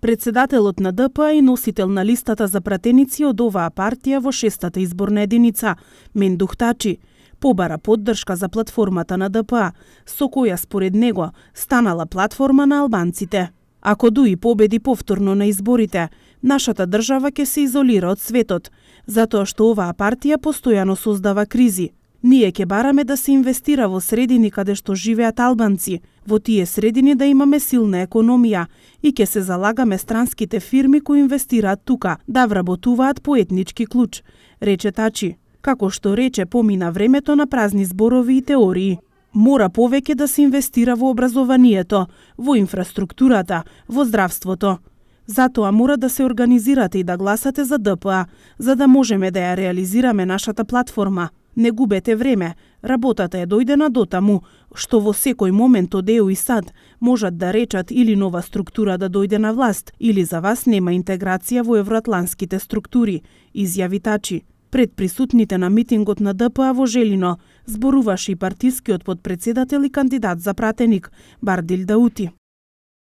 Председателот на ДПА и носител на листата за пратеници од оваа партија во 6-та изборна единица, Мендух Тачи, побара поддршка за платформата на ДПА, со која според него станала платформа на албанците. Ако ДУИ победи повторно на изборите, нашата држава ќе се изолира од светот, затоа што оваа партија постојано создава кризи. Ние ќе бараме да се инвестира во средини каде што живеат албанци, во тие средини да имаме силна економија и ќе се залагаме странските фирми кои инвестираат тука да вработуваат по етнички клуч, рече Тачи. Како што рече, помина времето на празни зборови и теории. Мора повеќе да се инвестира во образованието, во инфраструктурата, во здравството. Затоа мора да се организирате и да гласате за ДПА, за да можеме да ја реализираме нашата платформа. Не губете време, работата е дојдена дотаму, што во секој момент од ЕУ и САД можат да речат или нова структура да дојде на власт, или за вас нема интеграција во евроатланските структури, изјави Тачи. Пред присутните на митингот на ДПА во Желино зборуваше и партискиот потпредседател и кандидат за пратеник Бардил Даути.